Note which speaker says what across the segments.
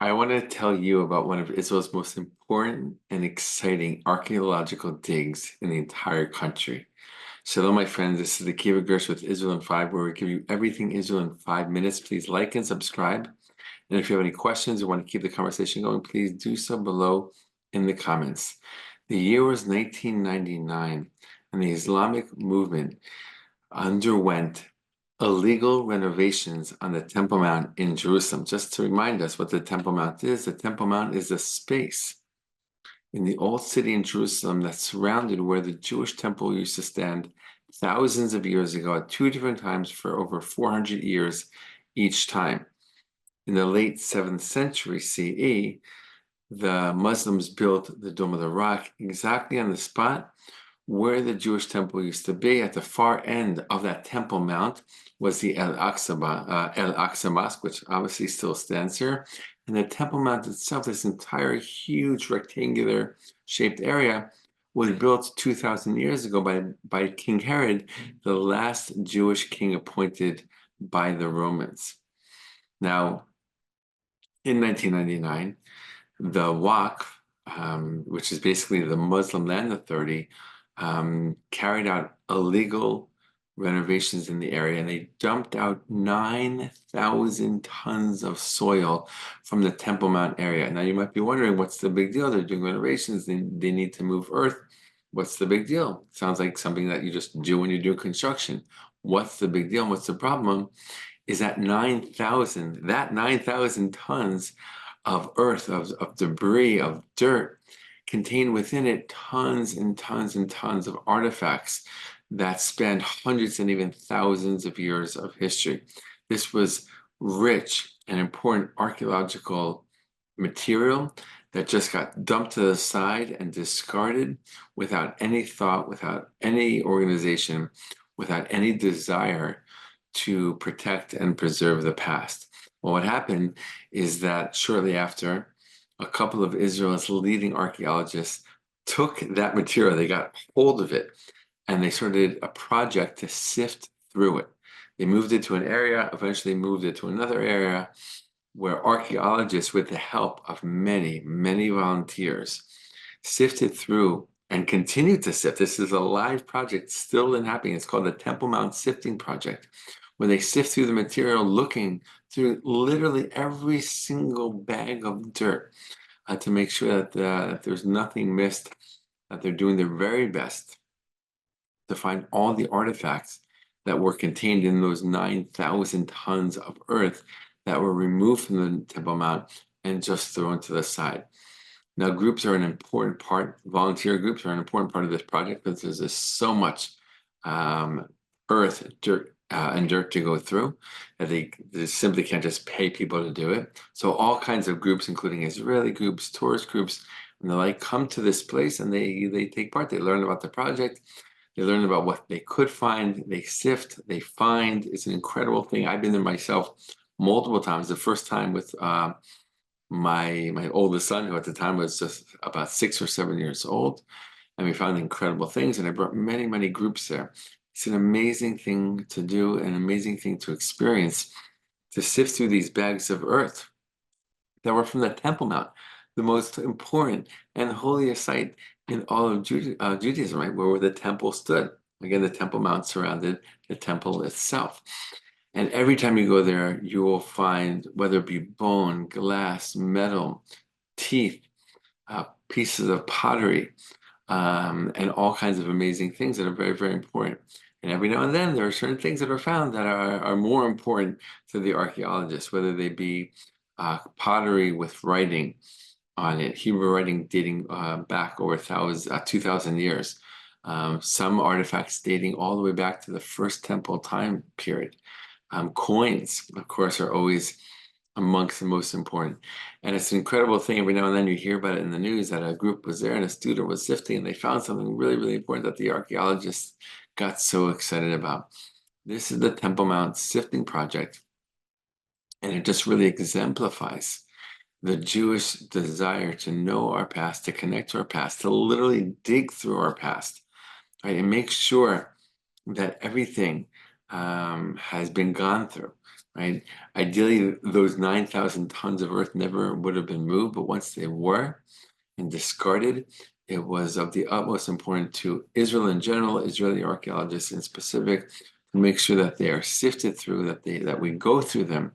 Speaker 1: I want to tell you about one of Israel's most important and exciting archaeological digs in the entire country. Shalom, my friends. This is Akiva Gersh with Israel in 5, where we give you everything Israel in 5 minutes. Please like and subscribe. And if you have any questions or want to keep the conversation going, please do so below in the comments. The year was 1999, and the Islamic movement underwent illegal renovations on the Temple Mount in Jerusalem. Just to remind us what the Temple Mount is, the Temple Mount is a space in the old city in Jerusalem that's surrounded where the Jewish temple used to stand thousands of years ago at two different times for over 400 years each time. In the late 7th century CE, the Muslims built the Dome of the Rock exactly on the spot where the Jewish temple used to be. At the far end of that Temple Mount was the El Aqsa Mosque, which obviously still stands here. And the Temple Mount itself, this entire huge rectangular shaped area, was built 2,000 years ago by King Herod, the last Jewish king appointed by the Romans. Now, in 1999, the Waqf, which is basically the Muslim Land Authority, carried out illegal renovations in the area, and they dumped out 9,000 tons of soil from the Temple Mount area. Now, you might be wondering, what's the big deal? They're doing renovations. They need to move earth. What's the big deal? Sounds like something that you just do when you do construction. What's the big deal? What's the problem? Is that 9,000 tons of earth, of debris, of dirt, contain within it tons and tons and tons of artifacts that span hundreds and even thousands of years of history. This was rich and important archaeological material that just got dumped to the side and discarded without any thought, without any organization, without any desire to protect and preserve the past. Well, what happened is that shortly after, a couple of Israel's leading archaeologists took that material, they got hold of it, and they started a project to sift through it. They moved it to an area, eventually moved it to another area, where archaeologists, with the help of many, many volunteers, sifted through and continued to sift. This is a live project still in happening. It's called the Temple Mount Sifting Project, where they sift through the material, looking through literally every single bag of dirt to make sure that there's nothing missed, that they're doing their very best to find all the artifacts that were contained in those 9,000 tons of earth that were removed from the Temple Mount and just thrown to the side. Now, groups are an important part, volunteer groups are an important part of this project because there's just so much earth, dirt, and dirt to go through that they simply can't just pay people to do it. So all kinds of groups, including Israeli groups, tourist groups, and the like, come to this place and they take part. They learn about the project. They learn about what they could find. They sift, they find. It's an incredible thing. I've been there myself multiple times. The first time with my oldest son, who at the time was just about 6 or 7 years old, and we found incredible things. And I brought many, many groups there. It's an amazing thing to do, an amazing thing to experience, to sift through these bags of earth that were from the Temple Mount, the most important and holiest site in all of Judaism, right, where the temple stood. Again, the Temple Mount surrounded the temple itself. And every time you go there, you will find, whether it be bone, glass, metal, teeth, pieces of pottery, and all kinds of amazing things that are very, very important. And every now and then, there are certain things that are found that are more important to the archaeologists, whether they be pottery with writing on it, Hebrew writing dating back over 2,000 years. Some artifacts dating all the way back to the first temple time period. Coins, of course, are always amongst the most important. And it's an incredible thing. Every now and then you hear about it in the news that a group was there and a student was sifting and they found something really, really important that the archaeologists got so excited about. This is the Temple Mount Sifting Project. And it just really exemplifies the Jewish desire to know our past, to connect to our past, to literally dig through our past, right? And make sure that everything has been gone through, right? Ideally, those 9,000 tons of earth never would have been moved, but once they were and discarded, it was of the utmost importance to Israel in general, Israeli archaeologists in specific, to make sure that they are sifted through, that we go through them,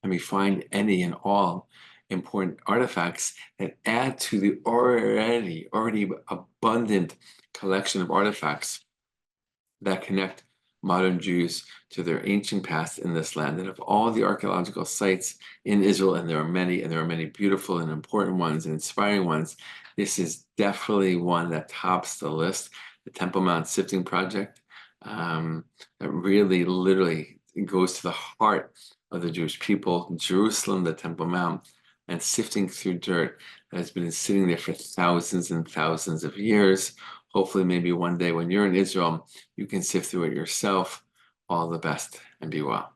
Speaker 1: and we find any and all important artifacts that add to the already abundant collection of artifacts that connect modern Jews to their ancient past in this land. And of all the archaeological sites in Israel, and there are many beautiful and important ones and inspiring ones, this is definitely one that tops the list. The Temple Mount Sifting Project, that really literally goes to the heart of the Jewish people, Jerusalem, the Temple Mount, and sifting through dirt that has been sitting there for thousands and thousands of years. Hopefully, maybe one day when you're in Israel, you can sift through it yourself. All the best and be well.